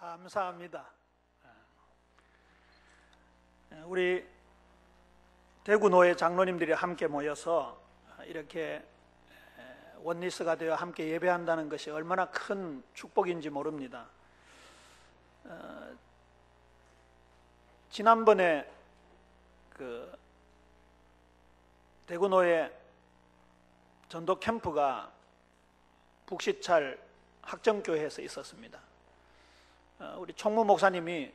감사합니다. 우리 대구노회 장로님들이 함께 모여서 이렇게 원리스가 되어 함께 예배한다는 것이 얼마나 큰 축복인지 모릅니다. 지난번에 대구노회 전도 캠프가 북시찰 학정교회에서 있었습니다. 우리 총무 목사님이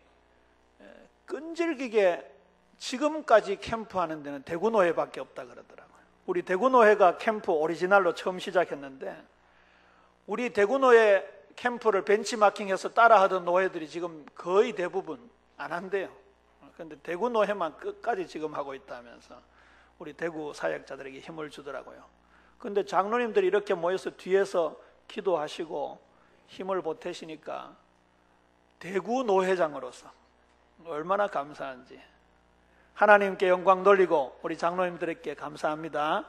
끈질기게 지금까지 캠프하는 데는 대구노회밖에 없다 그러더라고요. 우리 대구노회가 캠프 오리지널로 처음 시작했는데 우리 대구노회 캠프를 벤치마킹해서 따라하던 노회들이 지금 거의 대부분 안 한대요. 그런데 대구노회만 끝까지 지금 하고 있다면서 우리 대구 사역자들에게 힘을 주더라고요. 그런데 장로님들이 이렇게 모여서 뒤에서 기도하시고 힘을 보태시니까 대구노회장으로서 얼마나 감사한지 하나님께 영광 돌리고 우리 장로님들에게 감사합니다.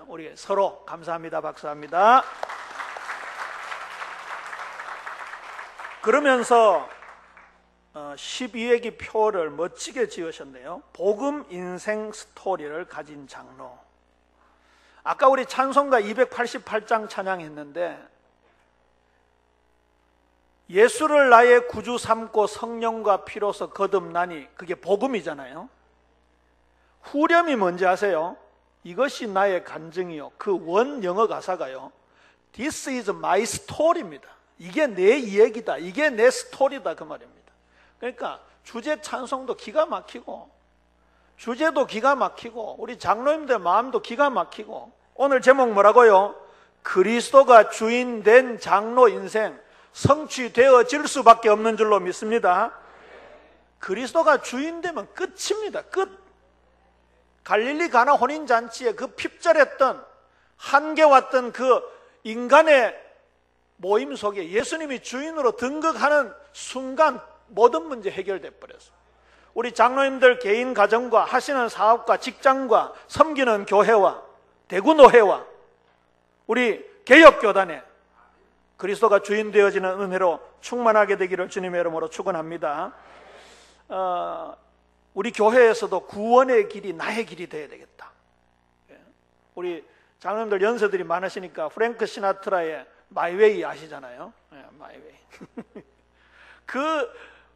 우리 서로 감사합니다. 박수합니다. 그러면서 12회기 표를 멋지게 지으셨네요. 복음 인생 스토리를 가진 장로. 아까 우리 찬송가 288장 찬양했는데 예수를 나의 구주 삼고 성령과 피로서 거듭나니 그게 복음이잖아요. 후렴이 뭔지 아세요? 이것이 나의 간증이요. 그 원 영어 가사가요, This is my story입니다. 이게 내 이야기다, 이게 내 스토리다, 그 말입니다. 그러니까 주제 찬송도 기가 막히고 주제도 기가 막히고 우리 장로님들 마음도 기가 막히고. 오늘 제목 뭐라고요? 그리스도가 주인 된 장로 인생 성취되어질 수밖에 없는 줄로 믿습니다. 그리스도가 주인 되면 끝입니다. 끝. 갈릴리 가나 혼인잔치에 그 핍절했던 한계 왔던 그 인간의 모임 속에 예수님이 주인으로 등극하는 순간 모든 문제 해결돼 버렸어요. 우리 장로님들 개인 가정과 하시는 사업과 직장과 섬기는 교회와 대구노회와 우리 개혁교단에 그리스도가 주인 되어지는 은혜로 충만하게 되기를 주님의 이름으로 축원합니다. 우리 교회에서도 구원의 길이 나의 길이 되어야 되겠다. 우리 장로님들 연세들이 많으시니까 프랭크 시나트라의 마이웨이 아시잖아요. 마이웨이. 그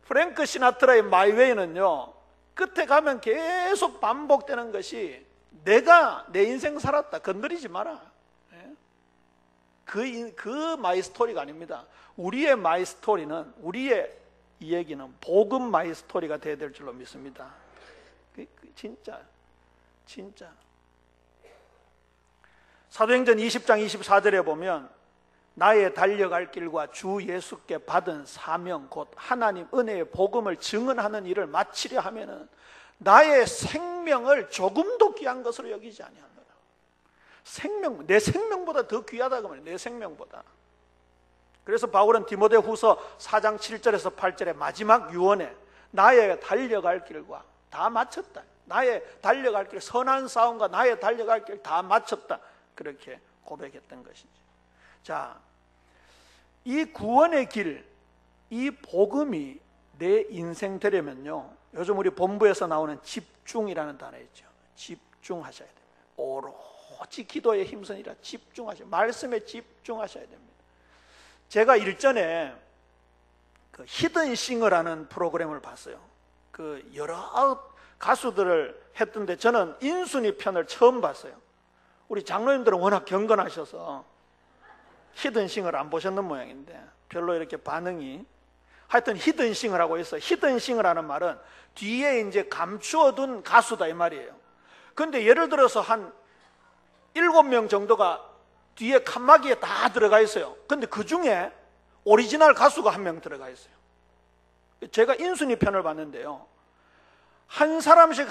프랭크 시나트라의 마이웨이는요, 끝에 가면 계속 반복되는 것이 내가 내 인생 살았다, 건드리지 마라. 그 마이 스토리가 아닙니다. 우리의 마이 스토리는, 우리의 이야기는 복음 마이 스토리가 되어야 될 줄로 믿습니다. 진짜 사도행전 20장 24절에 보면 나의 달려갈 길과 주 예수께 받은 사명 곧 하나님 은혜의 복음을 증언하는 일을 마치려 하면은 나의 생명을 조금도 귀한 것으로 여기지 아니하노라. 생명, 내 생명보다 더 귀하다고 말해요. 내 생명보다. 그래서 바울은 디모데후서 4장 7절에서 8절에 마지막 유언에 나의 달려갈 길과 다 마쳤다. 나의 달려갈 길, 선한 싸움과 나의 달려갈 길 다 마쳤다. 그렇게 고백했던 것이죠. 자, 이 구원의 길, 이 복음이 내 인생 되려면요, 요즘 우리 본부에서 나오는 집중이라는 단어 있죠. 집중하셔야 됩니다. 오로지 기도에 힘쓰니라 집중하셔야, 말씀에 집중하셔야 됩니다. 제가 일전에 그 히든싱어라는 프로그램을 봤어요. 그 여러 가수들을 했던데 저는 인순이 편을 처음 봤어요. 우리 장로님들은 워낙 경건하셔서 히든싱어를 안 보셨는 모양인데 별로 이렇게 반응이, 하여튼 히든싱어라고 해서, 히든싱어라는 말은 뒤에 이제 감추어둔 가수다 이 말이에요. 근데 예를 들어서 한 7명 정도가 뒤에 칸막이에 다 들어가 있어요. 근데 그 중에 오리지널 가수가 한 명 들어가 있어요. 제가 인순이 편을 봤는데요, 한 사람씩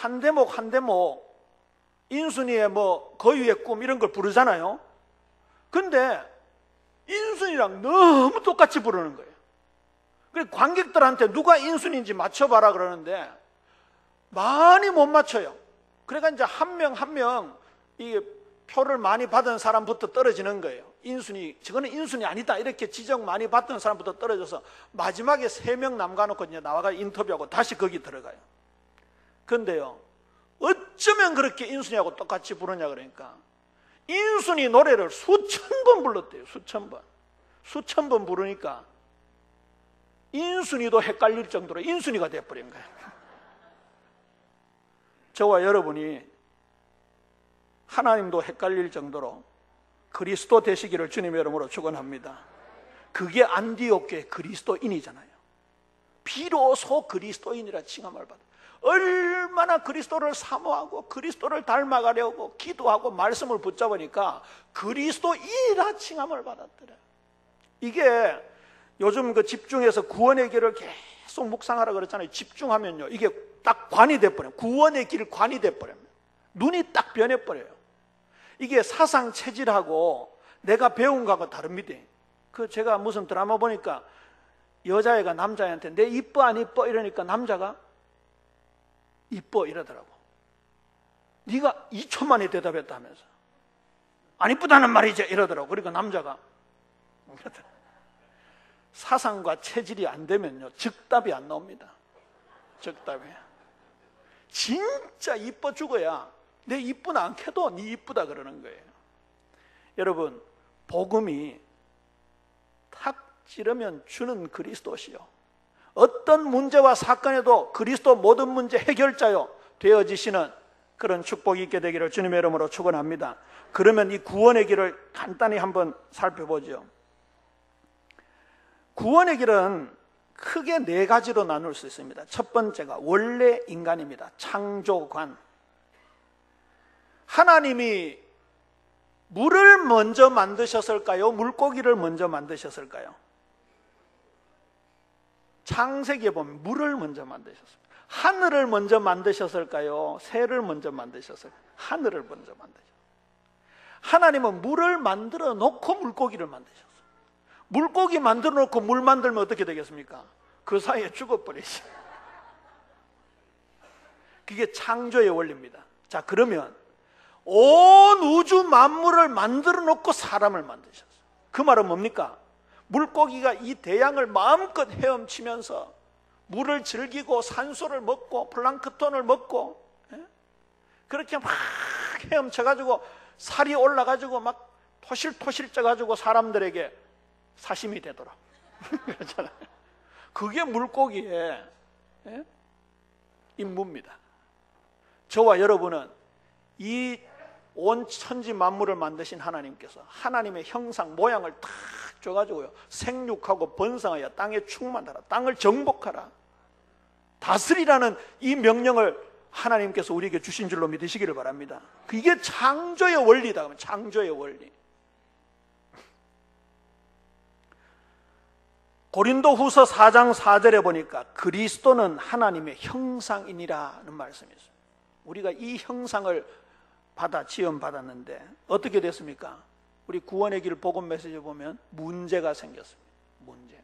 한 대목 인순이의 뭐 거위의 꿈 이런 걸 부르잖아요. 근데 인순이랑 너무 똑같이 부르는 거예요. 그래서 관객들한테 누가 인순인지 맞춰봐라 그러는데 많이 못 맞춰요. 그러니까 이제 한 명 이게 표를 많이 받은 사람부터 떨어지는 거예요. 인순이 저거는 인순이 아니다 이렇게 지적 많이 받던 사람부터 떨어져서 마지막에 3명 남가놓고 이제 나와가 인터뷰하고 다시 거기 들어가요. 그런데요, 어쩌면 그렇게 인순이하고 똑같이 부르냐 그러니까 인순이 노래를 수천 번 불렀대요. 수천 번 부르니까 인순이도 헷갈릴 정도로 인순이가 돼버린 거예요. 저와 여러분이 하나님도 헷갈릴 정도로 그리스도 되시기를 주님의 이름으로 축원합니다. 그게 안디옥 교회 그리스도인이잖아요. 비로소 그리스도인이라 칭함을 받아. 얼마나 그리스도를 사모하고 그리스도를 닮아가려고 기도하고 말씀을 붙잡으니까 그리스도인이라 칭함을 받았더래. 이게 요즘 그 집중해서 구원의 길을 계속 묵상하라 그랬잖아요. 집중하면요, 이게 딱 관이 돼버려요. 구원의 길 관이 돼버려요. 눈이 딱 변해버려요. 이게 사상 체질하고 내가 배운 거하고 다릅니다. 그 제가 무슨 드라마 보니까 여자애가 남자애한테 내 이뻐 안 이뻐 이러니까 남자가 이뻐 이러더라고. 네가 2초 만에 대답했다면서 안 이쁘다는 말이지 이러더라고. 그러니까 남자가 사상과 체질이 안 되면요 즉답이 안 나옵니다. 즉답이. 진짜 이뻐 죽어야 내 이쁘나 않게도 네 이쁘다 그러는 거예요. 여러분, 복음이 탁 찌르면 주는 그리스도시요, 어떤 문제와 사건에도 그리스도 모든 문제 해결자요 되어지시는 그런 축복이 있게 되기를 주님의 이름으로 축원합니다. 그러면 이 구원의 길을 간단히 한번 살펴보죠. 구원의 길은 크게 4가지로 나눌 수 있습니다. 첫 번째가 원래 인간입니다. 창조관. 하나님이 물을 먼저 만드셨을까요? 물고기를 먼저 만드셨을까요? 창세기에 보면 물을 먼저 만드셨어요. 하늘을 먼저 만드셨을까요? 새를 먼저 만드셨을까요? 하늘을 먼저 만드셨어요. 하나님은 물을 만들어 놓고 물고기를 만드셨어요. 물고기 만들어 놓고 물 만들면 어떻게 되겠습니까? 그 사이에 죽어버리죠. 그게 창조의 원리입니다. 자, 그러면 온 우주 만물을 만들어 놓고 사람을 만드셨어요. 그 말은 뭡니까? 물고기가 이 대양을 마음껏 헤엄치면서 물을 즐기고 산소를 먹고 플랑크톤을 먹고, 그렇게 막 헤엄쳐가지고 살이 올라가지고 막 토실토실 쪄가지고 사람들에게 사심이 되더라. 그렇잖아요. 그게 물고기의 임무입니다. 저와 여러분은 이 온 천지 만물을 만드신 하나님께서 하나님의 형상 모양을 탁 줘가지고요, 생육하고 번성하여 땅에 충만하라, 땅을 정복하라, 다스리라는 이 명령을 하나님께서 우리에게 주신 줄로 믿으시기를 바랍니다. 이게 창조의 원리다. 창조의 원리. 고린도후서 4장 4절에 보니까 그리스도는 하나님의 형상이니라는 말씀이 있습니다. 우리가 이 형상을 받아 지음받았는데 어떻게 됐습니까? 우리 구원의 길 복음 메시지 보면 문제가 생겼습니다. 문제.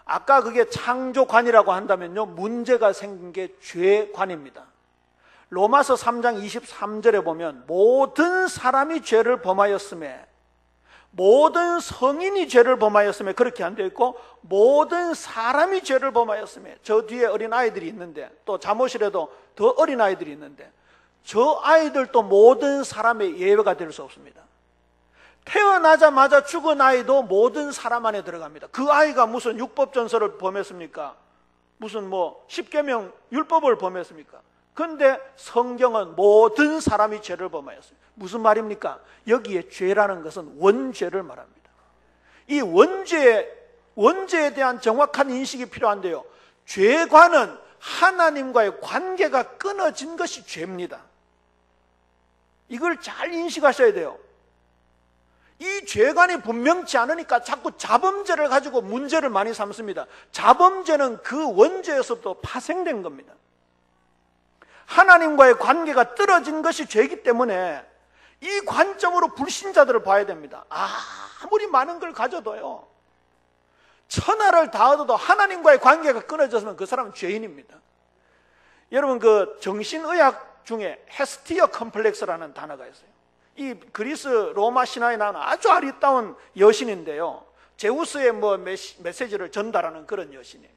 아까 그게 창조관이라고 한다면요, 문제가 생긴 게 죄관입니다. 로마서 3장 23절에 보면 모든 사람이 죄를 범하였음에, 모든 성인이 죄를 범하였음에, 그렇게 안 되어 있고 모든 사람이 죄를 범하였음에. 저 뒤에 어린아이들이 있는데, 또 잠옷실에도 더 어린아이들이 있는데, 저 아이들도 모든 사람의 예외가 될 수 없습니다. 태어나자마자 죽은 아이도 모든 사람 안에 들어갑니다. 그 아이가 무슨 율법전설을 범했습니까? 무슨 뭐 십계명 율법을 범했습니까? 그런데 성경은 모든 사람이 죄를 범하였습니다. 무슨 말입니까? 여기에 죄라는 것은 원죄를 말합니다. 이 원죄에 대한 정확한 인식이 필요한데요, 죄과는 하나님과의 관계가 끊어진 것이 죄입니다. 이걸 잘 인식하셔야 돼요. 이 죄관이 분명치 않으니까 자꾸 자범죄를 가지고 문제를 많이 삼습니다. 자범죄는 그 원죄에서부터 파생된 겁니다. 하나님과의 관계가 떨어진 것이 죄이기 때문에 이 관점으로 불신자들을 봐야 됩니다. 아무리 많은 걸 가져도요, 천하를 다 얻어도 하나님과의 관계가 끊어졌으면 그 사람은 죄인입니다. 여러분, 그 정신의학 중에 헤스티어 컴플렉스라는 단어가 있어요. 이 그리스 로마 신화에 나오는 아주 아리따운 여신인데요, 제우스의 뭐 메시지를 전달하는 그런 여신이에요.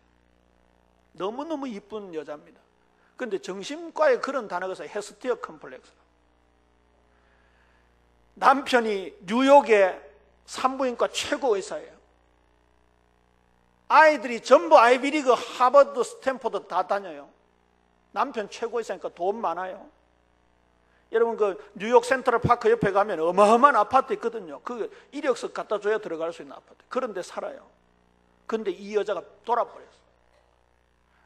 너무너무 이쁜 여자입니다. 그런데 정신과에 그런 단어가 있어요. 헤스티어 컴플렉스. 남편이 뉴욕의 산부인과 최고 의사예요. 아이들이 전부 아이비리그, 하버드, 스탠포드 다 다녀요. 남편 최고 의사니까 돈 많아요. 여러분 그 뉴욕 센트럴 파크 옆에 가면 어마어마한 아파트 있거든요. 그 이력서 갖다 줘야 들어갈 수 있는 아파트. 그런데 살아요. 그런데 이 여자가 돌아버렸어.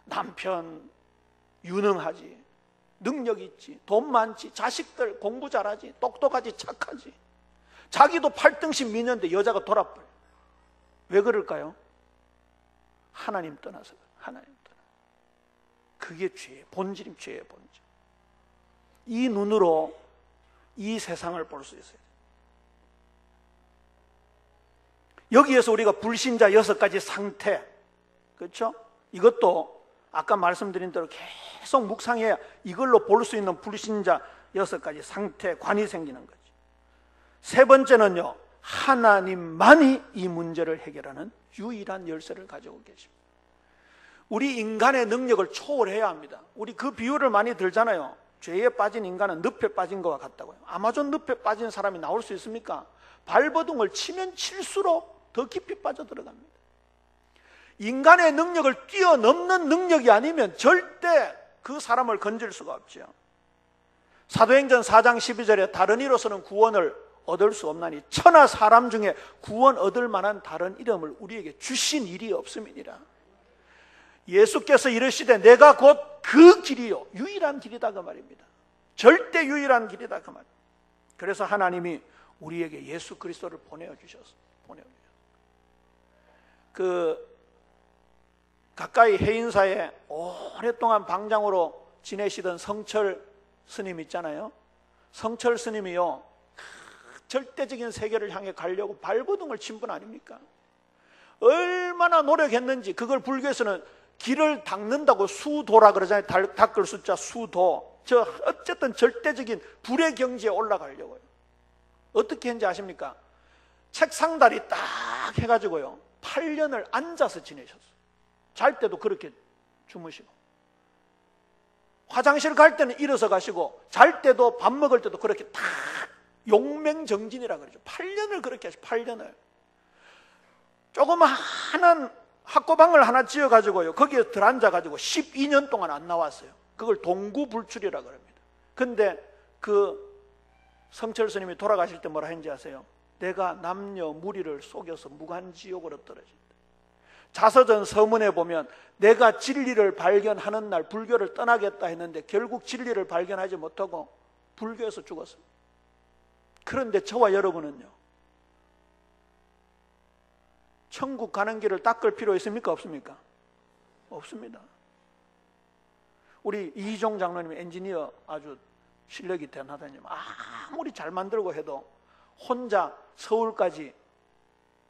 남편 유능하지, 능력 있지, 돈 많지, 자식들 공부 잘하지, 똑똑하지, 착하지, 자기도 8등신 미녀인데 여자가 돌아버려. 왜 그럴까요? 하나님 떠나서. 하나님 떠나. 그게 죄의 본질임. 죄의 본질. 이 눈으로 이 세상을 볼 수 있어요. 여기에서 우리가 불신자 6가지 상태, 그렇죠? 이것도 아까 말씀드린 대로 계속 묵상해야 이걸로 볼 수 있는 불신자 6가지 상태관이 생기는 거죠. 세 번째는요, 하나님만이 이 문제를 해결하는 유일한 열쇠를 가지고 계십니다. 우리 인간의 능력을 초월해야 합니다. 우리 그 비유를 많이 들잖아요. 죄에 빠진 인간은 늪에 빠진 것과 같다고요. 아마존 늪에 빠진 사람이 나올 수 있습니까? 발버둥을 치면 칠수록 더 깊이 빠져들어갑니다. 인간의 능력을 뛰어넘는 능력이 아니면 절대 그 사람을 건질 수가 없죠. 사도행전 4장 12절에 다른 이로서는 구원을 얻을 수 없나니 천하 사람 중에 구원 얻을 만한 다른 이름을 우리에게 주신 일이 없음이니라. 예수께서 이르시되 내가 곧 그 길이요 유일한 길이다 그 말입니다. 절대 유일한 길이다 그 말. 그래서 하나님이 우리에게 예수 그리스도를 보내주셨어요. 가까이 해인사에 오랫동안 방장으로 지내시던 성철 스님 있잖아요. 성철 스님이요, 절대적인 세계를 향해 가려고 발버둥을 친 분 아닙니까? 얼마나 노력했는지. 그걸 불교에서는 길을 닦는다고 수도라 그러잖아요. 닦을 숫자 수도. 어쨌든 절대적인 불의 경지에 올라가려고요. 어떻게 했는지 아십니까? 책상다리 딱 해가지고요 8년을 앉아서 지내셨어요. 잘 때도 그렇게 주무시고, 화장실 갈 때는 일어서 가시고, 잘 때도 밥 먹을 때도 그렇게 딱 용맹정진이라 그러죠. 8년을 그렇게 하시고, 8년을. 조그마한 학고방을 하나 지어가지고요 거기에 들어앉아가지고 12년 동안 안 나왔어요. 그걸 동구불출이라 그럽니다. 근데 그 성철 스님이 돌아가실 때 뭐라 했는지 아세요? 내가 남녀 무리를 속여서 무간지옥으로 떨어진다. 자서전 서문에 보면 내가 진리를 발견하는 날 불교를 떠나겠다 했는데 결국 진리를 발견하지 못하고 불교에서 죽었습니다. 그런데 저와 여러분은요, 천국 가는 길을 닦을 필요 있습니까? 없습니까? 없습니다. 우리 이희종 장로님 엔지니어 아주 실력이 대단하다니 아무리 잘 만들고 해도 혼자 서울까지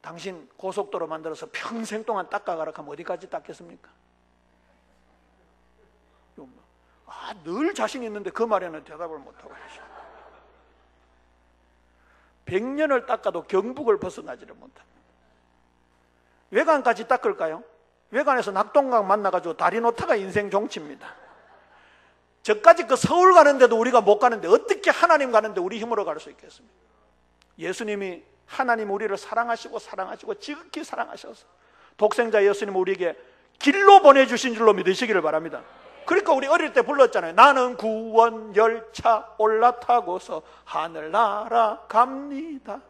당신 고속도로 만들어서 평생 동안 닦아가라 하면 어디까지 닦겠습니까? 늘 자신 있는데 그 말에는 대답을 못하고 계셔. 100년을 닦아도 경북을 벗어나지를 못합니다. 외관까지 닦을까요? 외관에서 낙동강 만나가지고 다리 놓다가 인생 종치입니다. 저까지 그 서울 가는데도 우리가 못 가는데 어떻게 하나님 가는데 우리 힘으로 갈 수 있겠습니까? 예수님이 하나님 우리를 사랑하시고 지극히 사랑하셔서 독생자 예수님 우리에게 길로 보내주신 줄로 믿으시기를 바랍니다. 그러니까 우리 어릴 때 불렀잖아요. 나는 구원 열차 올라타고서 하늘 날아갑니다.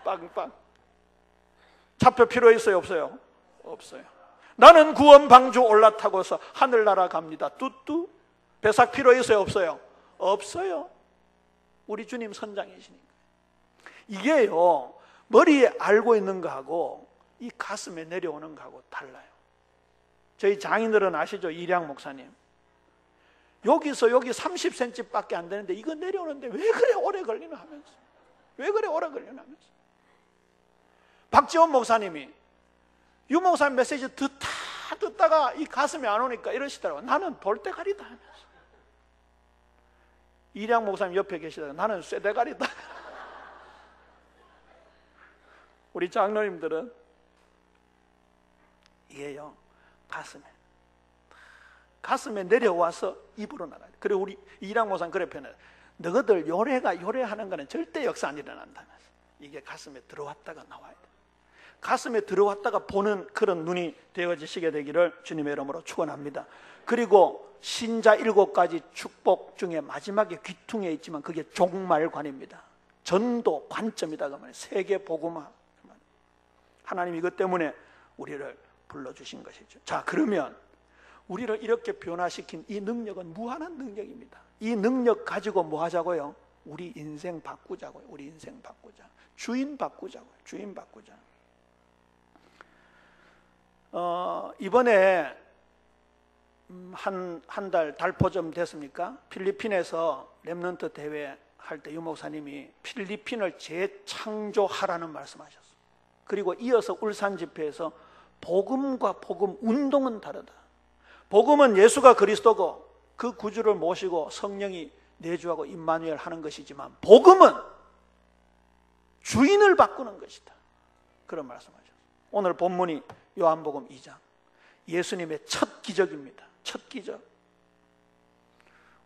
빵빵. 차표 필요 있어요? 없어요? 없어요. 나는 구원 방주 올라타고서 하늘 날아갑니다. 뚜뚜. 배삭 필요 있어요? 없어요? 없어요. 우리 주님 선장이시니까. 이게요, 머리에 알고 있는 거하고 이 가슴에 내려오는 거하고 달라요. 저희 장인들은 아시죠? 이량 목사님. 여기서 여기 30cm 밖에 안 되는데 이거 내려오는데 왜 그래 오래 걸리나 하면서. 왜 그래 오래 걸리나 하면서. 박지원 목사님이 유 목사님 메시지 듣다가 이 가슴에 안 오니까 이러시더라고요. 나는 돌대가리다 하면서. 이량 목사님 옆에 계시다가 나는 쇠대가리다. 우리 장로님들은 이게요, 가슴에 내려와서 입으로 나가요. 그리고 우리 이량 목사님 그래 표현해요. 너희들 요래하는 거는 절대 역사 안 일어난다면서. 이게 가슴에 들어왔다가 나와야 돼. 가슴에 들어왔다가 보는 그런 눈이 되어지시게 되기를 주님의 이름으로 축원합니다. 그리고 신자 7가지 축복 중에 마지막에 귀퉁이에 있지만 그게 종말관입니다. 전도 관점이다 그 말이에요. 세계 복음화. 하나님 이것 때문에 우리를 불러주신 것이죠. 자, 그러면 우리를 이렇게 변화시킨 이 능력은 무한한 능력입니다. 이 능력 가지고 뭐 하자고요? 우리 인생 바꾸자고요. 우리 인생 바꾸자. 주인 바꾸자고요. 주인 바꾸자. 이번에 한 달 달포점 됐습니까? 필리핀에서 렘넌트 대회 할 때 유 목사님이 필리핀을 재창조하라는 말씀하셨어요. 그리고 이어서 울산 집회에서 복음과 복음 운동은 다르다. 복음은 예수가 그리스도고 그 구주를 모시고 성령이 내주하고 임마누엘 하는 것이지만 복음은 주인을 바꾸는 것이다. 그런 말씀하셨어요. 오늘 본문이 요한복음 2장 예수님의 첫 기적입니다. 첫 기적.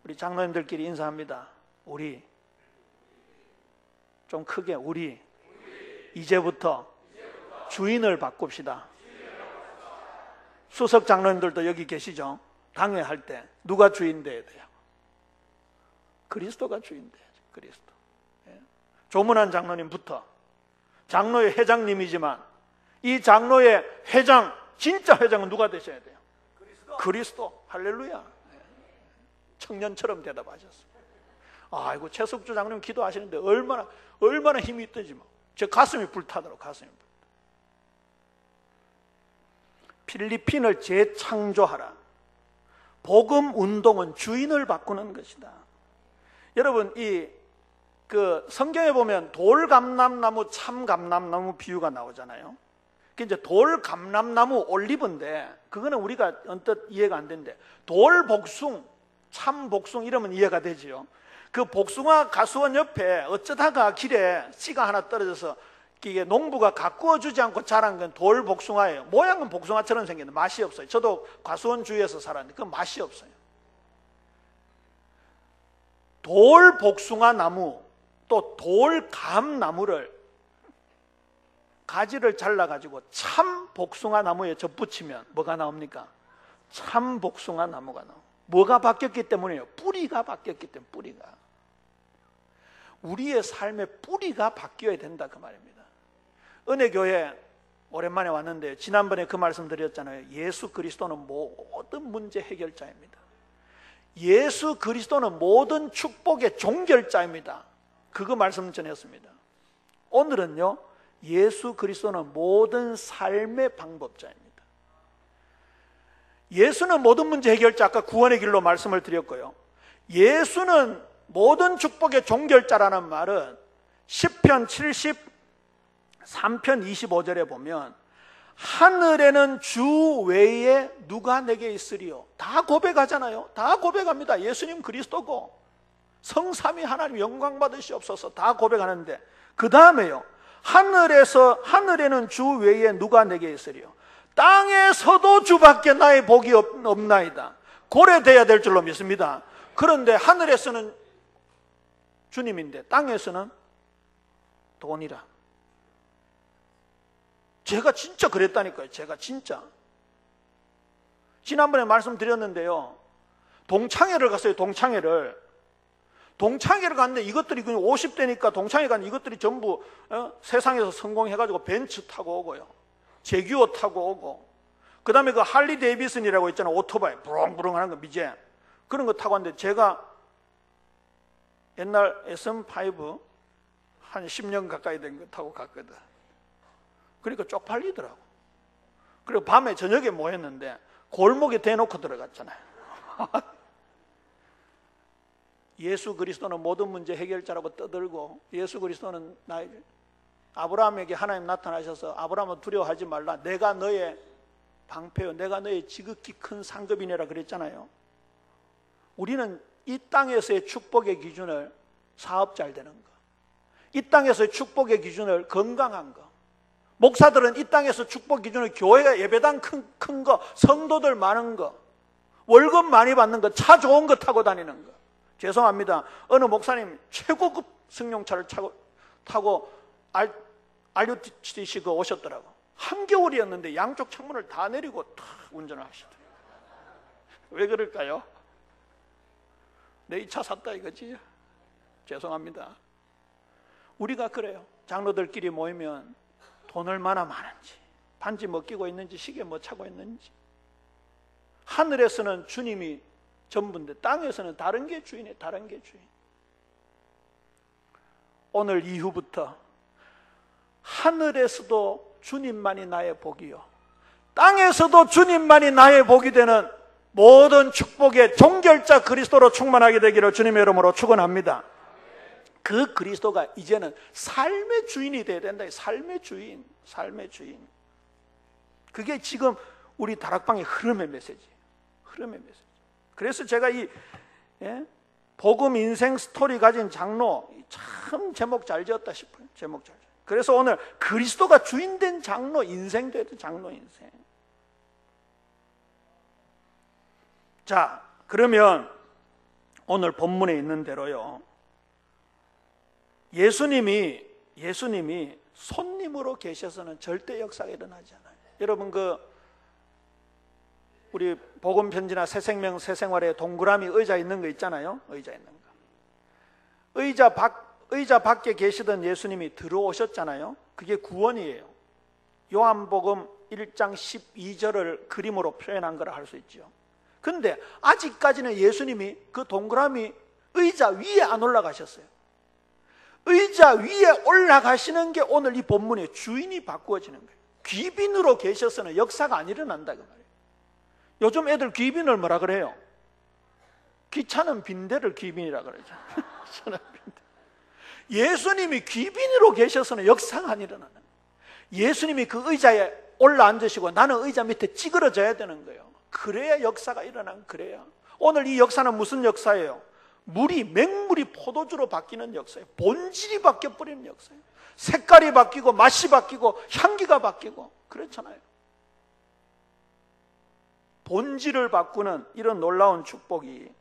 우리 장로님들끼리 인사합니다. 우리 좀 크게 우리 이제부터 주인을 바꿉시다. 수석 장로님들도 여기 계시죠? 당회할 때 누가 주인 돼야 돼요? 그리스도가 주인 돼야죠. 그리스도. 조문한 장로님부터 장로의 회장님이지만 이 장로의 회장, 진짜 회장은 누가 되셔야 돼요? 그리스도. 할렐루야. 청년처럼 대답하셨어요. 아이고 최석주 장로님 기도하시는데 얼마나 힘이 있든지 뭐. 제 가슴이 불타더라고. 가슴이 불타. 필리핀을 재창조하라. 복음 운동은 주인을 바꾸는 것이다. 여러분 그 성경에 보면 돌감람나무, 참감람나무 비유가 나오잖아요. 이제 돌감람나무 올리브인데 그거는 우리가 언뜻 이해가 안 되는데 돌복숭, 참복숭 이러면 이해가 되지요. 그 복숭아 가수원 옆에 어쩌다가 길에 씨가 하나 떨어져서 이게 농부가 가꾸어 주지 않고 자란 건 돌복숭아예요. 모양은 복숭아처럼 생겼는데 맛이 없어요. 저도 가수원 주위에서 살았는데 그 맛이 없어요. 돌복숭아 나무 또 돌감나무를 가지를 잘라가지고 참복숭아 나무에 접붙이면 뭐가 나옵니까? 참복숭아 나무가 나옵니다. 뭐가 바뀌었기 때문이에요? 뿌리가 바뀌었기 때문에. 뿌리가. 우리의 삶의 뿌리가 바뀌어야 된다 그 말입니다. 은혜교회 오랜만에 왔는데 지난번에 그 말씀 드렸잖아요. 예수 그리스도는 모든 문제 해결자입니다. 예수 그리스도는 모든 축복의 종결자입니다. 그거 말씀 전했습니다. 오늘은요, 예수 그리스도는 모든 삶의 방법자입니다. 예수는 모든 문제 해결자, 아까 구원의 길로 말씀을 드렸고요. 예수는 모든 축복의 종결자라는 말은 시편 73편 25절에 보면 하늘에는 주 외에 누가 내게 있으리요? 다 고백하잖아요. 다 고백합니다. 예수님 그리스도고 성삼위 하나님 영광 받으시옵소서 다 고백하는데 그 다음에요. 하늘에는 주 외에 누가 내게 있으리요? 땅에서도 주밖에 나의 복이 없나이다. 고려돼야 될 줄로 믿습니다. 그런데 하늘에서는 주님인데 땅에서는 돈이라. 제가 진짜 그랬다니까요. 제가 진짜. 지난번에 말씀드렸는데요. 동창회를 갔어요. 동창회를 갔는데 이것들이 50대니까 동창회 갔는데 이것들이 전부 세상에서 성공해가지고 벤츠 타고 오고요. 제규어 타고 오고 그 다음에 그 할리 데이비슨이라고 있잖아요. 오토바이 부릉부릉 하는 거 미제 그런 거 타고 왔는데 제가 옛날 SM5 한 10년 가까이 된 거 타고 갔거든. 그러니까 쪽팔리더라고. 그리고 밤에 저녁에 뭐 했는데 골목에 대놓고 들어갔잖아요. 예수 그리스도는 모든 문제 해결자라고 떠들고 예수 그리스도는 아브라함에게 하나님 나타나셔서 아브라함은 두려워하지 말라. 내가 너의 방패요. 내가 너의 지극히 큰 상급이네라 그랬잖아요. 우리는 이 땅에서의 축복의 기준을 사업 잘 되는 거, 이 땅에서의 축복의 기준을 건강한 거, 목사들은 이 땅에서 축복 기준을 교회가 예배당 큰 거, 성도들 많은 거, 월급 많이 받는 거, 차 좋은 거 타고 다니는 거. 죄송합니다. 어느 목사님 최고급 승용차를 타고 RUTC 오셨더라고. 한겨울이었는데 양쪽 창문을 다 내리고 탁 운전을 하시더라고요. 왜 그럴까요? 내 이 차 샀다 이거지. 죄송합니다. 우리가 그래요. 장로들끼리 모이면 돈 얼마나 많은지, 반지 뭐 끼고 있는지, 시계 뭐 차고 있는지. 하늘에서는 주님이 전부인데 땅에서는 다른 게 주인이에요. 다른 게 주인. 오늘 이후부터 하늘에서도 주님만이 나의 복이요, 땅에서도 주님만이 나의 복이 되는 모든 축복의 종결자 그리스도로 충만하게 되기를 주님의 이름으로 축원합니다. 그 그리스도가 이제는 삶의 주인이 되어야 된다. 삶의 주인, 삶의 주인. 그게 지금 우리 다락방의 흐름의 메시지. 흐름의 메시지. 그래서 제가 이 복음 인생 스토리 가진 장로, 참 제목 잘 지었다 싶어요. 제목 잘 지었다. 그래서 오늘 그리스도가 주인된 장로 인생 되던 장로 인생. 자, 그러면 오늘 본문에 있는 대로요, 예수님이 손님으로 계셔서는 절대 역사가 일어나지 않아요. 여러분 우리 복음 편지나 새생명 새생활에 동그라미 의자 있는 거 있잖아요. 의자 있는 거. 의자 밖에 계시던 예수님이 들어오셨잖아요. 그게 구원이에요. 요한복음 1장 12절을 그림으로 표현한 거라 할 수 있죠. 근데 아직까지는 예수님이 그 동그라미 의자 위에 안 올라가셨어요. 의자 위에 올라가시는 게 오늘 이 본문의 주인이 바꾸어지는 거예요. 귀빈으로 계셔서는 역사가 안 일어난다 그 말이에요. 요즘 애들 귀빈을 뭐라 그래요? 귀찮은 빈대를 귀빈이라 그러죠. 예수님이 귀빈으로 계셔서는 역사가 안 일어나는 거예요. 예수님이 그 의자에 올라앉으시고 나는 의자 밑에 찌그러져야 되는 거예요. 그래야 역사가 일어나는, 그래야. 오늘 이 역사는 무슨 역사예요? 맹물이 포도주로 바뀌는 역사예요. 본질이 바뀌어버리는 역사예요. 색깔이 바뀌고 맛이 바뀌고 향기가 바뀌고 그렇잖아요. 본질을 바꾸는 이런 놀라운 축복이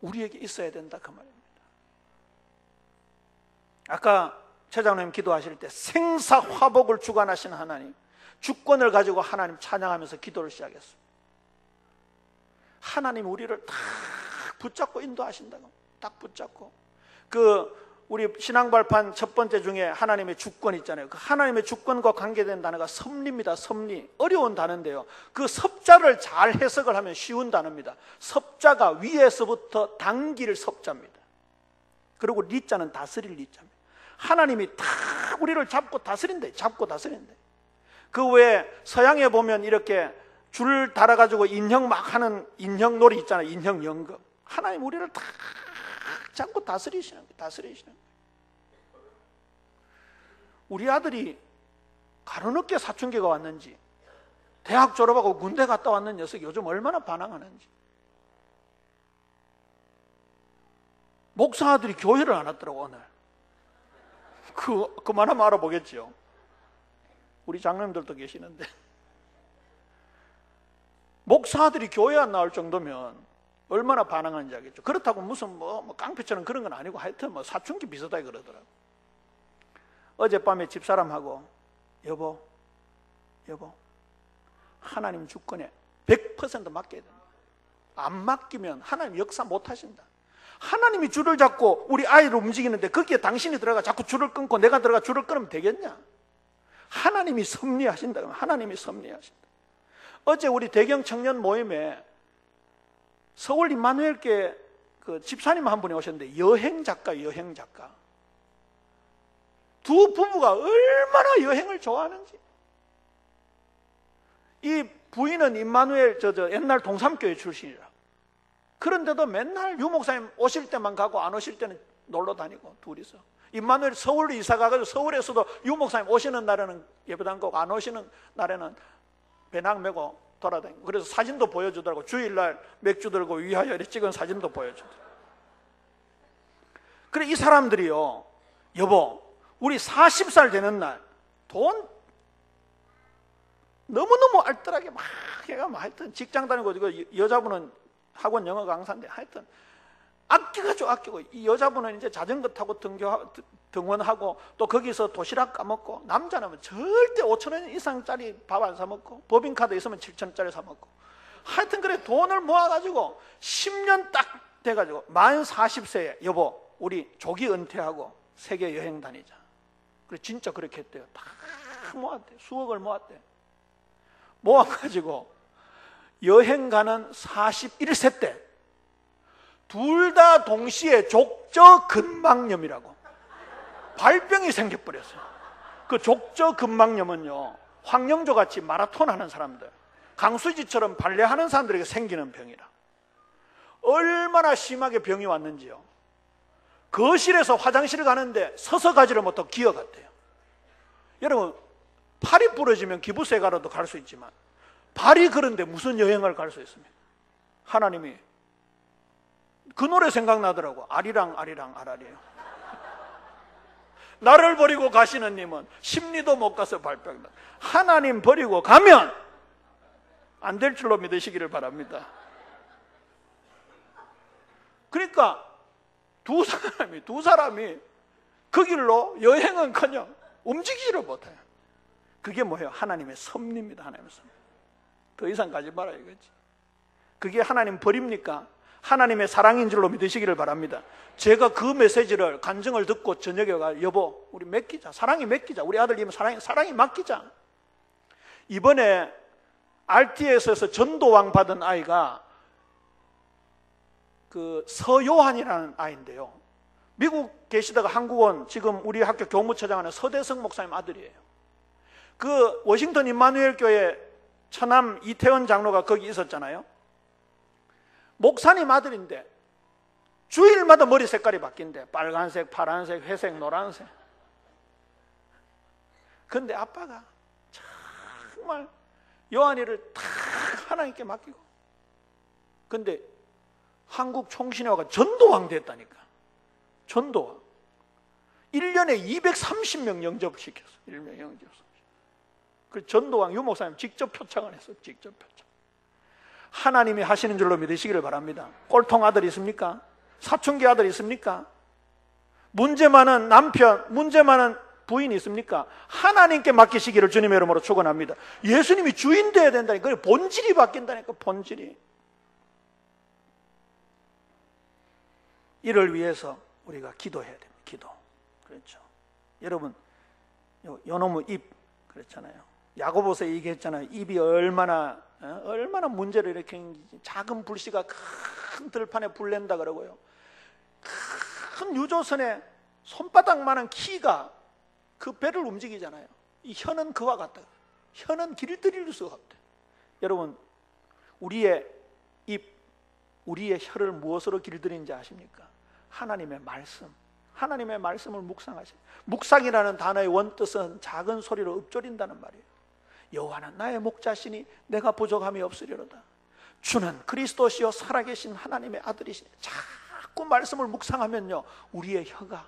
우리에게 있어야 된다 그 말입니다. 아까 최 장로님 기도하실 때 생사화복을 주관하신 하나님, 주권을 가지고 하나님 찬양하면서 기도를 시작했습니다. 하나님 우리를 딱 붙잡고 인도하신다고. 딱 붙잡고. 우리 신앙발판 첫 번째 중에 하나님의 주권 있잖아요. 그 하나님의 주권과 관계된 단어가 섭리입니다. 섭리. 어려운 단어인데요. 그 섭자를 잘 해석을 하면 쉬운 단어입니다. 섭자가 위에서부터 당길 섭자입니다. 그리고 리자는 다스릴 리자입니다. 하나님이 다 우리를 잡고 다스린대. 잡고 다스린대. 그 외에 서양에 보면 이렇게 줄 달아가지고 인형 막 하는 인형 놀이 있잖아요. 인형 연극. 하나님 우리를 다 잡고 다스리시는 거예요. 다스리시는 거예요. 우리 아들이 가로늦게 사춘기가 왔는지, 대학 졸업하고 군대 갔다 왔는 녀석이 요즘 얼마나 반항하는지. 목사 아들이 교회를 안 왔더라고 오늘. 그만하면 알아보겠죠. 우리 장로님들도 계시는데 목사들이 교회 안 나올 정도면 얼마나 반항하는지 알겠죠. 그렇다고 무슨 깡패처럼 그런 건 아니고 하여튼 사춘기 비슷하게 그러더라고. 어젯밤에 집사람하고 여보 하나님 주권에 100% 맡겨야 된다. 안 맡기면 하나님 역사 못 하신다. 하나님이 줄을 잡고 우리 아이를 움직이는데 거기에 당신이 들어가 자꾸 줄을 끊고 내가 들어가 줄을 끊으면 되겠냐? 하나님이 섭리하신다. 하나님이 섭리하신다. 어제 우리 대경 청년 모임에 서울 임마누엘교회 그 집사님 한 분이 오셨는데 여행 작가. 두 부부가 얼마나 여행을 좋아하는지. 이 부인은 임마누엘 옛날 동삼교회 출신이라. 그런데도 맨날 유 목사님 오실 때만 가고 안 오실 때는 놀러 다니고 둘이서. 임마누엘 서울로 이사 가가지고 서울에서도 유 목사님 오시는 날에는 예배당 가고 안 오시는 날에는 배낭 메고 돌아다니고, 그래서 사진도 보여주더라고. 주일날 맥주 들고 위하여 이렇게 찍은 사진도 보여주더라고. 그래, 이 사람들이요, 여보, 우리 40살 되는 날 돈 너무너무 알뜰하게 막 해가 막 하여튼 직장 다니고, 여자분은 학원 영어 강사인데 하여튼 아껴가지고 아끼고, 이 여자분은 이제 자전거 타고 등원하고 또 거기서 도시락 까먹고, 남자는 절대 5,000원 이상짜리 밥 안 사 먹고, 법인카드 있으면 7,000원짜리 사 먹고, 하여튼 그래 돈을 모아가지고 10년 딱 돼가지고 만 40세에 여보, 우리 조기 은퇴하고 세계 여행 다니자. 그래, 진짜 그렇게 했대요. 다 모았대. 수억을 모았대. 모아가지고 여행 가는 41세 때 둘 다 동시에 족저근막염이라고 발병이 생겨버렸어요. 그 족저근막염은요, 황영조 같이 마라톤 하는 사람들, 강수지처럼 발레하는 사람들에게 생기는 병이라. 얼마나 심하게 병이 왔는지요, 거실에서 화장실을 가는데 서서 가지를 못하고 기어갔대요. 여러분, 팔이 부러지면 기부세가라도 갈 수 있지만 발이 그런데 무슨 여행을 갈 수 있습니까? 하나님이, 그 노래 생각나더라고. 아리랑 아리랑 아라리요. 나를 버리고 가시는 님은 심리도 못 가서 발병다. 하나님 버리고 가면 안 될 줄로 믿으시기를 바랍니다. 그러니까 두 사람이 그 길로 여행은커녕 움직이지를 못해요. 그게 뭐예요? 하나님의 섭리입니다. 하나님의 섭리. 더 이상 가지 마라 이거지. 그게 하나님 버립니까? 하나님의 사랑인 줄로 믿으시기를 바랍니다. 제가 그 메시지를 간증을 듣고 저녁에 가, 여보, 우리 맡기자. 사랑이 맡기자. 우리 아들님은 사랑이 맡기자. 이번에 RTS에서 전도왕 받은 아이가 그 서요한이라는 아이인데요, 미국 계시다가 한국 온, 지금 우리 학교 교무처장 하는 서대성 목사님 아들이에요. 그 워싱턴 임마누엘 교회 처남 이태원 장로가 거기 있었잖아요. 목사님 아들인데 주일마다 머리 색깔이 바뀐대. 빨간색, 파란색, 회색, 노란색. 근데 아빠가 정말 요한이를 다 하나님께 맡기고, 근데 한국 총신에 와가 전도왕 됐다니까. 전도왕. 1년에 230명 영접시켰어. 1명 영접. 그 전도왕 유 목사님 직접 표창을 했어. 직접 표창. 하나님이 하시는 줄로 믿으시기를 바랍니다. 꼴통 아들 있습니까? 사춘기 아들 있습니까? 문제 많은 남편, 문제 많은 부인 있습니까? 하나님께 맡기시기를 주님의 이름으로 축원합니다. 예수님이 주인 되어야 된다니까. 그 본질이 바뀐다니까. 본질이. 이를 위해서 우리가 기도해야 됩니다. 기도. 그렇죠. 여러분, 요놈의 입 그렇잖아요. 야고보서 얘기했잖아요. 입이 얼마나 문제를 일으키는지. 작은 불씨가 큰 들판에 불 낸다 그러고요, 큰 유조선에 손바닥만한 키가 그 배를 움직이잖아요. 이 혀는 그와 같다. 혀는 길들일 수가 없대. 여러분, 우리의 입, 우리의 혀를 무엇으로 길들이는지 아십니까? 하나님의 말씀. 하나님의 말씀을 묵상하세요. 묵상이라는 단어의 원뜻은 작은 소리로 읊조린다는 말이에요. 여호와는 나의 목자시니 내가 부족함이 없으리로다. 주는 그리스도시요 살아계신 하나님의 아들이시니. 자꾸 말씀을 묵상하면요, 우리의 혀가,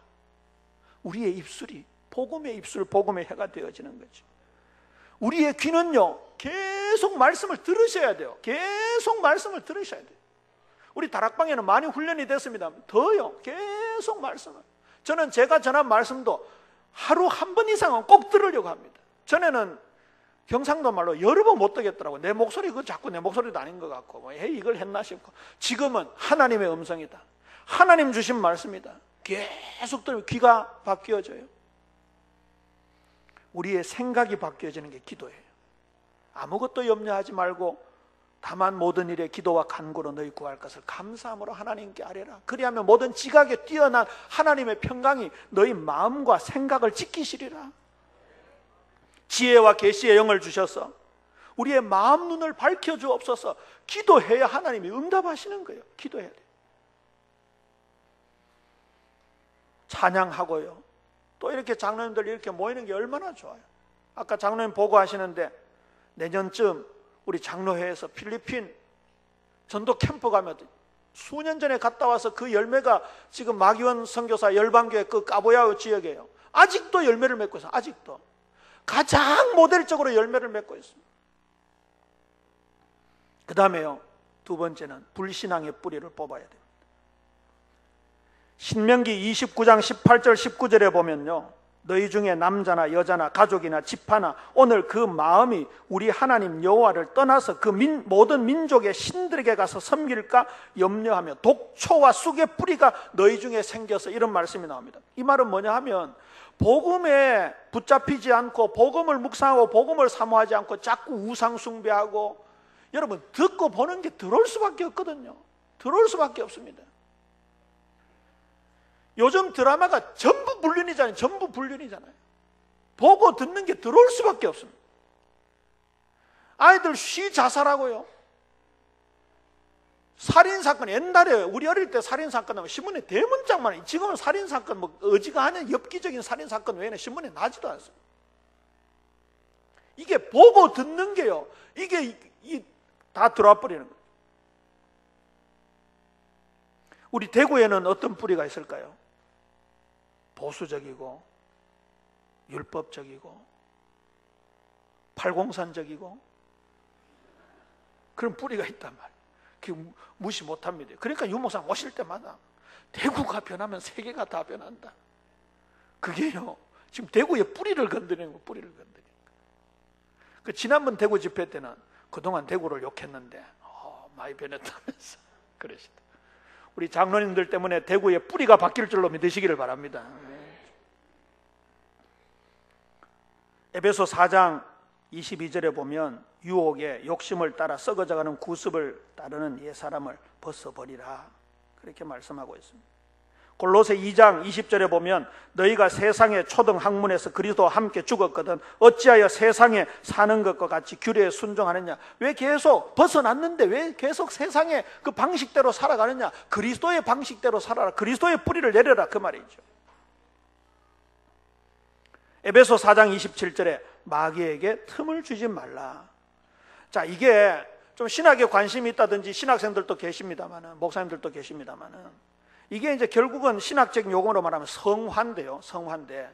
우리의 입술이 복음의 입술, 복음의 혀가 되어지는 거죠. 우리의 귀는요, 계속 말씀을 들으셔야 돼요. 계속 말씀을 들으셔야 돼요. 우리 다락방에는 많이 훈련이 됐습니다. 더요, 계속 말씀을. 저는 제가 전한 말씀도 하루 한 번 이상은 꼭 들으려고 합니다. 전에는 경상도 말로 여러 번 못 듣겠더라고요. 내 목소리, 그 자꾸 내 목소리도 아닌 것 같고, 뭐, 에이, 이걸 했나 싶고. 지금은 하나님의 음성이다. 하나님 주신 말씀이다. 계속 들으면 귀가 바뀌어져요. 우리의 생각이 바뀌어지는 게 기도예요. 아무것도 염려하지 말고 다만 모든 일에 기도와 간구로 너희 구할 것을 감사함으로 하나님께 아뢰라. 그리하면 모든 지각에 뛰어난 하나님의 평강이 너희 마음과 생각을 지키시리라. 지혜와 계시의 영을 주셔서 우리의 마음 눈을 밝혀주옵소서. 기도해야 하나님이 응답하시는 거예요. 기도해야 돼요. 찬양하고요, 또 이렇게 장로님들 이렇게 모이는 게 얼마나 좋아요. 아까 장로님 보고하시는데 내년쯤 우리 장로회에서 필리핀 전도 캠프 가면 수년 전에 갔다 와서 그 열매가 지금 마기원 선교사 열방교회 그 까보야오 지역이에요. 아직도 열매를 맺고 있어요. 아직도 가장 모델적으로 열매를 맺고 있습니다. 그 다음에요, 두 번째는 불신앙의 뿌리를 뽑아야 됩니다. 신명기 29장 18절 19절에 보면요, 너희 중에 남자나 여자나 가족이나 집하나 오늘 그 마음이 우리 하나님 여호와를 떠나서 그 모든 민족의 신들에게 가서 섬길까 염려하며 독초와 쑥의 뿌리가 너희 중에 생겨서, 이런 말씀이 나옵니다. 이 말은 뭐냐 하면, 복음에 붙잡히지 않고 복음을 묵상하고 복음을 사모하지 않고 자꾸 우상 숭배하고, 여러분 듣고 보는 게 들어올 수밖에 없거든요. 들어올 수밖에 없습니다. 요즘 드라마가 전부 불륜이잖아요. 전부 불륜이잖아요. 보고 듣는 게 들어올 수밖에 없습니다. 아이들 쉬 자살하고요. 살인사건, 옛날에 우리 어릴 때 살인사건 하면 신문에 대문짝만, 지금은 살인사건 뭐 어지간한 엽기적인 살인사건 외에는 신문에 나지도 않습니다. 이게 보고 듣는 게요, 이게 다 들어와 버리는 거예요. 우리 대구에는 어떤 뿌리가 있을까요? 보수적이고 율법적이고 팔공산적이고 그런 뿌리가 있단 말이에요. 그게 무시 못합니다. 그러니까 유목사님 오실 때마다 대구가 변하면 세계가 다 변한다. 그게요, 지금 대구의 뿌리를 건드리는 거, 뿌리를 건드리는 거. 그 지난번 대구 집회 때는 그동안 대구를 욕했는데 많이 변했다면서 그러시다. 우리 장로님들 때문에 대구의 뿌리가 바뀔 줄로 믿으시기를 바랍니다. 에베소 4장 22절에 보면 유혹에 욕심을 따라 썩어져가는 구습을 따르는 옛사람을 벗어버리라, 그렇게 말씀하고 있습니다. 골로새 2장 20절에 보면 너희가 세상의 초등 학문에서 그리스도와 함께 죽었거든 어찌하여 세상에 사는 것과 같이 규례에 순종하느냐. 왜 계속 벗어났는데 왜 계속 세상의 그 방식대로 살아가느냐. 그리스도의 방식대로 살아라. 그리스도의 뿌리를 내려라, 그 말이죠. 에베소 4장 27절에 마귀에게 틈을 주지 말라. 자, 이게 좀 신학에 관심이 있다든지 신학생들도 계십니다만은, 목사님들도 계십니다만은, 이게 이제 결국은 신학적인 용어로 말하면 성화인데요, 성화인데,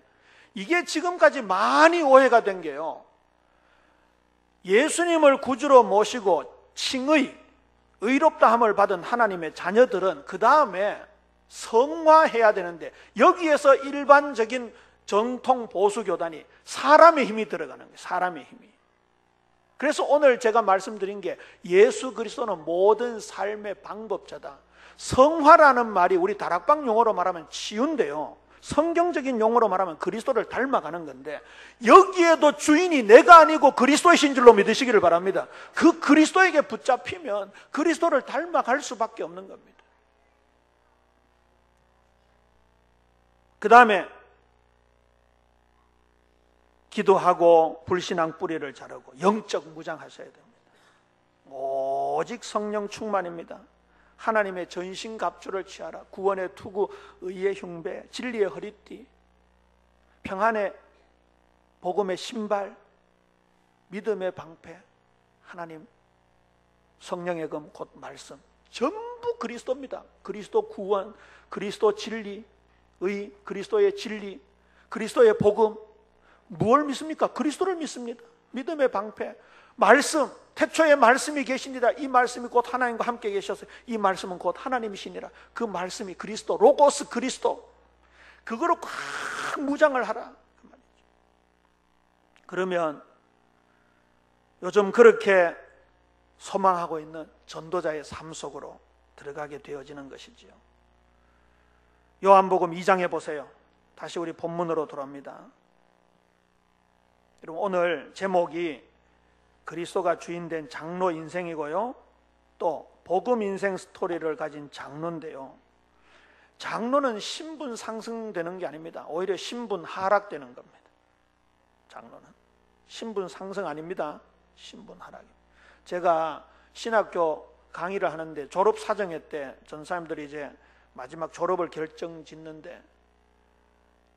이게 지금까지 많이 오해가 된 게요, 예수님을 구주로 모시고 칭의, 의롭다함을 받은 하나님의 자녀들은 그 다음에 성화해야 되는데, 여기에서 일반적인 정통 보수교단이 사람의 힘이 들어가는 거예요. 사람의 힘이. 그래서 오늘 제가 말씀드린 게, 예수 그리스도는 모든 삶의 방법자다. 성화라는 말이 우리 다락방 용어로 말하면 치유인데요, 성경적인 용어로 말하면 그리스도를 닮아가는 건데, 여기에도 주인이 내가 아니고 그리스도이신 줄로 믿으시기를 바랍니다. 그 그리스도에게 붙잡히면 그리스도를 닮아갈 수밖에 없는 겁니다. 그 다음에 기도하고 불신앙 뿌리를 자르고 영적 무장하셔야 됩니다. 오직 성령 충만입니다. 하나님의 전신갑주를 취하라. 구원의 투구, 의의 흉배, 진리의 허리띠, 평안의 복음의 신발, 믿음의 방패, 하나님 성령의 검 곧 말씀, 전부 그리스도입니다. 그리스도 구원, 그리스도 진리, 의, 그리스도의 진리, 그리스도의 복음. 무엇을 믿습니까? 그리스도를 믿습니다. 믿음의 방패, 말씀, 태초에 말씀이 계십니다. 이 말씀이 곧 하나님과 함께 계셔서 이 말씀은 곧 하나님이시니라. 그 말씀이 그리스도, 로고스 그리스도, 그거로 꽉 무장을 하라, 그 말이죠. 그러면 요즘 그렇게 소망하고 있는 전도자의 삶 속으로 들어가게 되어지는 것이지요. 요한복음 2장에 보세요. 다시 우리 본문으로 돌아옵니다. 여러분, 오늘 제목이 그리스도가 주인된 장로 인생이고요, 또 복음 인생 스토리를 가진 장로인데요, 장로는 신분 상승되는 게 아닙니다. 오히려 신분 하락되는 겁니다. 장로는 신분 상승 아닙니다. 신분 하락입니다. 제가 신학교 강의를 하는데 졸업 사정회 때 전사님들이 이제 마지막 졸업을 결정 짓는데,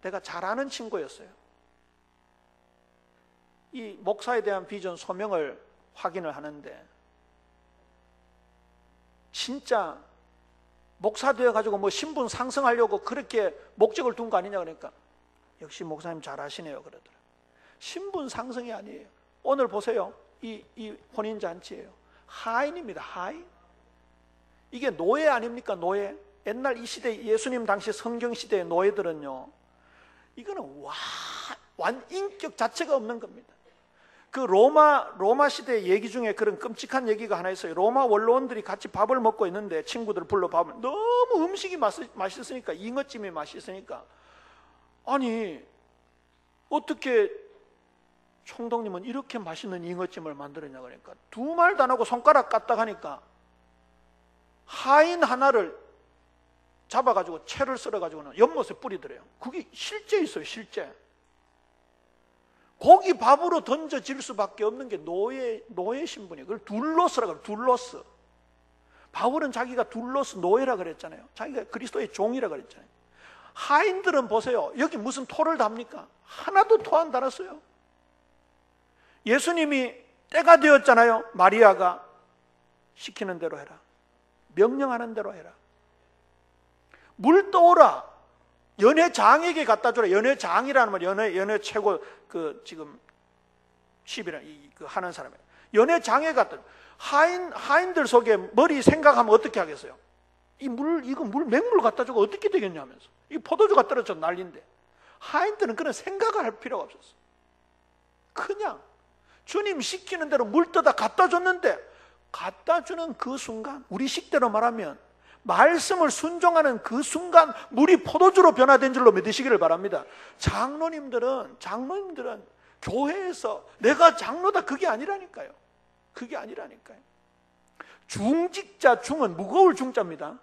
내가 잘 아는 친구였어요. 이 목사에 대한 비전 소명을 확인을 하는데, 진짜 목사 되어가지고 뭐 신분 상승하려고 그렇게 목적을 둔 거 아니냐 그러니까, 역시 목사님 잘하시네요 그러더라고요. 신분 상승이 아니에요. 오늘 보세요. 이 혼인잔치예요. 하인입니다. 하인. 이게 노예 아닙니까? 노예. 옛날 이 시대, 예수님 당시 성경 시대의 노예들은요, 이거는 인격 자체가 없는 겁니다. 그 로마 시대 얘기 중에 그런 끔찍한 얘기가 하나 있어요. 로마 원로원들이 같이 밥을 먹고 있는데, 친구들을 불러 밥을, 너무 음식이 맛있으니까, 잉어찜이 맛있으니까, 아니 어떻게 총독님은 이렇게 맛있는 잉어찜을 만들었냐 그러니까, 두 말도 안 하고 손가락 까딱 하니까 하인 하나를 잡아가지고 채를 썰어가지고는 연못에 뿌리더래요. 그게 실제 있어요. 실제. 고기 밥으로 던져질 수밖에 없는 게 노예 신분이에요. 그걸 둘로스라고 해요. 둘로스. 바울은 자기가 둘로스 노예라 그랬잖아요. 자기가 그리스도의 종이라 그랬잖아요. 하인들은 보세요. 여기 무슨 토를 답니까? 하나도 토 안 달았어요. 예수님이 때가 되었잖아요. 마리아가 시키는 대로 해라. 명령하는 대로 해라. 물 떠오라. 연회장에게 갖다 주라. 연회장이라는 말, 연회 최고 지금 10이라 하는 사람이에요. 연회장에 갖다. 하인들 속에 머리 생각하면 어떻게 하겠어요? 이거 맹물 갖다 주고 어떻게 되겠냐면서. 이 포도주가 떨어져 난리인데. 하인들은 그런 생각을 할 필요가 없었어. 그냥 주님 시키는 대로 물 떠다 갖다 줬는데, 갖다 주는 그 순간, 우리 식대로 말하면 말씀을 순종하는 그 순간 물이 포도주로 변화된 줄로 믿으시기를 바랍니다. 장로님들은 교회에서 내가 장로다, 그게 아니라니까요. 그게 아니라니까요. 중직자, 중은 무거울 중자입니다.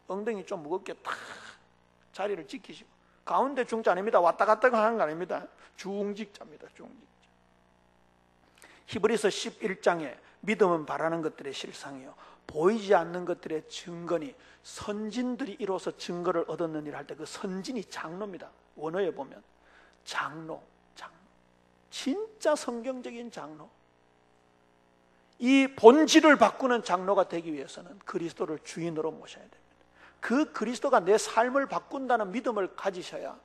엉덩이 좀 무겁게 탁 자리를 지키시고, 가운데 중자 아닙니다. 왔다 갔다 하는 거 아닙니다. 중직자입니다. 중직자. 히브리서 11장에 믿음은 바라는 것들의 실상이요, 보이지 않는 것들의 증거니 선진들이 이로써 증거를 얻었는 일 할 때, 그 선진이 장로입니다. 원어에 보면 장로. 진짜 성경적인 장로. 이 본질을 바꾸는 장로가 되기 위해서는 그리스도를 주인으로 모셔야 됩니다. 그 그리스도가 내 삶을 바꾼다는 믿음을 가지셔야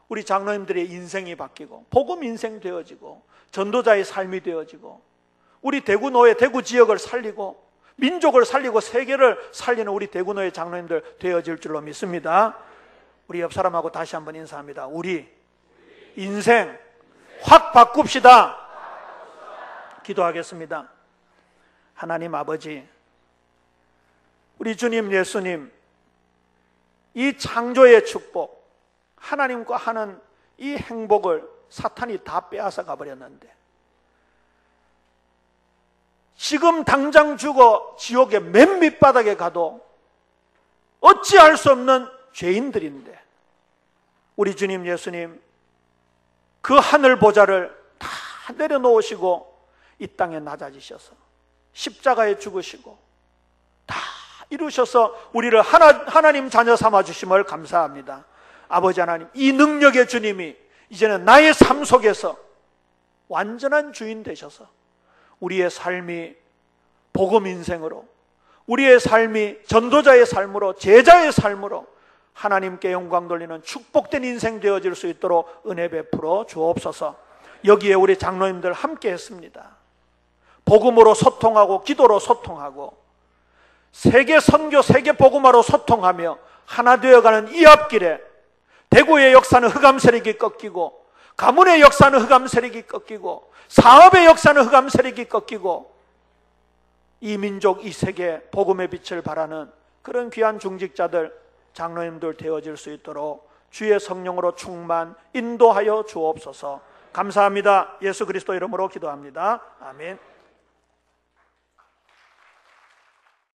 우리 장로님들의 인생이 바뀌고, 복음 인생 되어지고, 전도자의 삶이 되어지고, 우리 대구노회, 대구 지역을 살리고, 민족을 살리고, 세계를 살리는 우리 대구노회 장로님들 되어질 줄로 믿습니다. 우리 옆 사람하고 다시 한번 인사합니다. 우리 인생 확 바꿉시다. 기도하겠습니다. 하나님 아버지, 우리 주님 예수님, 이 창조의 축복, 하나님과 하는 이 행복을 사탄이 다 빼앗아 가버렸는데, 지금 당장 죽어 지옥의 맨 밑바닥에 가도 어찌할 수 없는 죄인들인데, 우리 주님 예수님 그 하늘 보좌를 다 내려놓으시고 이 땅에 낮아지셔서 십자가에 죽으시고 다 이루셔서 우리를 하나님 자녀 삼아주심을 감사합니다. 아버지 하나님, 이 능력의 주님이 이제는 나의 삶 속에서 완전한 주인 되셔서 우리의 삶이 복음 인생으로, 우리의 삶이 전도자의 삶으로, 제자의 삶으로 하나님께 영광 돌리는 축복된 인생 되어질 수 있도록 은혜 베풀어 주옵소서. 여기에 우리 장로님들 함께 했습니다. 복음으로 소통하고, 기도로 소통하고, 세계 선교, 세계 복음화로 소통하며 하나 되어가는 이 앞길에 대구의 역사는 흑암 세력이 꺾이고, 가문의 역사는 흑암 세력이 꺾이고, 사업의 역사는 흑암 세력이 꺾이고, 이 민족, 이 세계 복음의 빛을 발하는 그런 귀한 중직자들, 장로님들 되어질 수 있도록 주의 성령으로 충만 인도하여 주옵소서. 감사합니다. 예수 그리스도 이름으로 기도합니다. 아멘.